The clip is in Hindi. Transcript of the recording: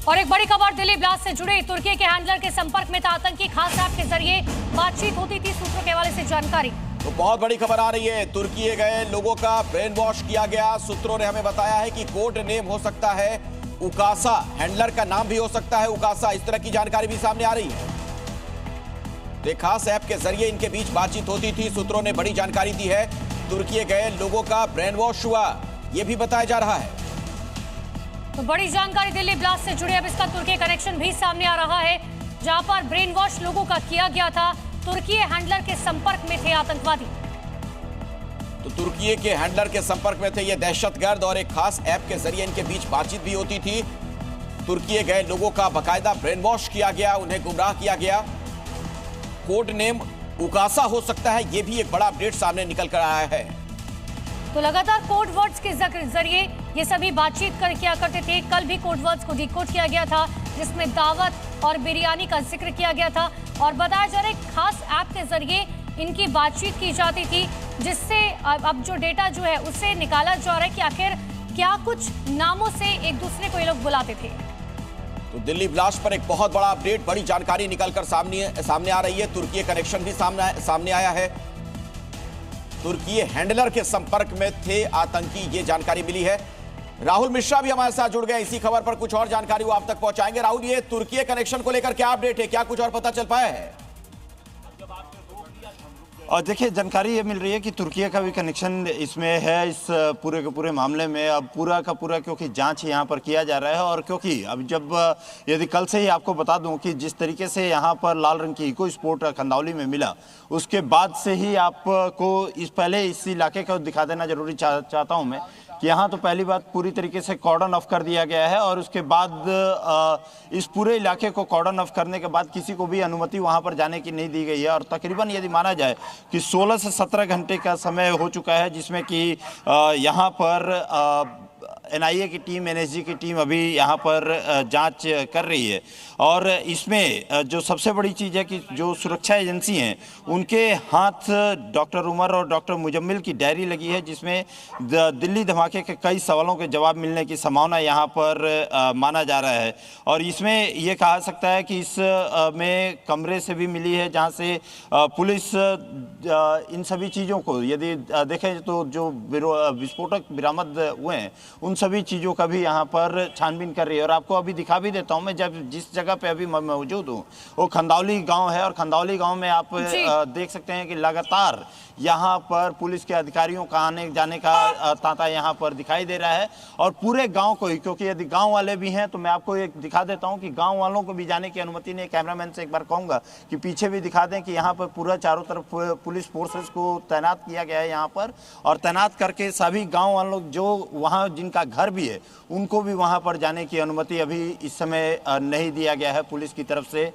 और एक बड़ी खबर दिल्ली ब्लास्ट से जुड़ी। तुर्की के हैंडलर के संपर्क में था आतंकी। खास ऐप के जरिए बातचीत होती थी, सूत्रों के हवाले से जानकारी। तो बहुत बड़ी खबर आ रही है। तुर्की गए लोगों का ब्रेन वॉश किया गया। सूत्रों ने हमें बताया है कि कोड नेम हो सकता है उकासा, हैंडलर का नाम भी हो सकता है उकासा। इस तरह की जानकारी भी सामने आ रही है। एक खास ऐप के जरिए इनके बीच बातचीत होती थी। सूत्रों ने बड़ी जानकारी दी है। तुर्की गए लोगों का ब्रेन वॉश हुआ, यह भी बताया जा रहा है। तो बड़ी जानकारी दिल्ली ब्लास्ट से जुड़ी। अब इसका तुर्की कनेक्शन भी सामने आ रहा है, जहां पर ब्रेन वॉश लोगों का किया गया था। तुर्की हैंडलर के संपर्क में थे आतंकवादी। तो तुर्की के हैंडलर के संपर्क में थे ये दहशतगर्द, और एक खास ऐप के जरिए इनके बीच बातचीत भी होती थी। तुर्की गए लोगों का बाकायदा ब्रेन वॉश किया गया, उन्हें गुमराह किया गया। कोड नेम उकासा हो सकता है, यह भी एक बड़ा अपडेट सामने निकल कर आया है। तो लगातार कोड वर्ड्स के जरिए ये सभी बातचीत किया करते थे। कल भी कोड वर्ड्स को डिकोड किया गया था, जिसमें दावत और बिरयानी का जिक्र किया गया था। और बताया जा रहा है खास ऐप के जरिए इनकी बातचीत की जाती थी, जिससे अब जो डेटा जो है उससे निकाला जा रहा है कि आखिर क्या कुछ नामों से एक दूसरे को ये लोग बुलाते थे। तो दिल्ली ब्लास्ट पर एक बहुत बड़ा अपडेट, बड़ी जानकारी निकलकर सामने आ रही है। तुर्की कनेक्शन भी सामने आया है। तुर्की हैंडलर के संपर्क में थे आतंकी, ये जानकारी मिली है। राहुल मिश्रा भी हमारे साथ जुड़ गए। इसी खबर पर कुछ और जानकारी वो आप तक पहुंचाएंगे। राहुल, ये तुर्की कनेक्शन को लेकर क्या अपडेट है, क्या कुछ और पता चल पाया है? और देखिए, जानकारी ये मिल रही है कि तुर्की का भी कनेक्शन इसमें है, इस पूरे के पूरे मामले में। अब पूरा का पूरा क्योंकि जांच यहाँ पर किया जा रहा है, और क्योंकि अब जब यदि कल से ही आपको बता दूं कि जिस तरीके से यहाँ पर लाल रंग की इको स्पोर्ट खंदौली में मिला, उसके बाद से ही आपको पहले इस इलाके को दिखा देना जरूरी चाहता हूँ मैं कि यहाँ तो पहली बात पूरी तरीके से कॉर्डन ऑफ कर दिया गया है, और उसके बाद इस पूरे इलाके को कॉर्डन ऑफ करने के बाद किसी को भी अनुमति वहाँ पर जाने की नहीं दी गई है। और तकरीबन यदि माना जाए कि 16 से 17 घंटे का समय हो चुका है, जिसमें कि यहाँ पर एनआईए की टीम, एनएसजी की टीम अभी यहाँ पर जांच कर रही है। और इसमें जो सबसे बड़ी चीज़ है कि जो सुरक्षा एजेंसी हैं उनके हाथ डॉक्टर उमर और डॉक्टर मुजम्मिल की डायरी लगी है, जिसमें दिल्ली धमाके के कई सवालों के जवाब मिलने की संभावना यहाँ पर माना जा रहा है। और इसमें ये कहा सकता है कि इस में कमरे से भी मिली है, जहाँ से पुलिस इन सभी चीज़ों को यदि देखें तो जो विस्फोटक बरामद हुए हैं उन सभी चीज़ों का भी यहाँ पर छानबीन कर रही है। और आपको अभी दिखा भी देता हूँ मैं, जब जिस जगह पे अभी मैं मौजूद हूँ वो खंदौली गांव है, और खंदौली गांव में आप देख सकते हैं कि लगातार यहाँ पर पुलिस के अधिकारियों का आने जाने का तांता यहाँ पर दिखाई दे रहा है। और पूरे गांव को ही, क्योंकि यदि गांव वाले भी हैं तो मैं आपको एक दिखा देता हूँ कि गांव वालों को भी जाने की अनुमति नहीं। कैमरामैन से एक बार कहूँगा कि पीछे भी दिखा दें कि यहाँ पर पूरा चारों तरफ पुलिस फोर्सेस को तैनात किया गया है यहाँ पर, और तैनात करके सभी गाँव वालों जो वहाँ जिनका घर भी है उनको भी वहाँ पर जाने की अनुमति अभी इस समय नहीं दिया गया है पुलिस की तरफ से।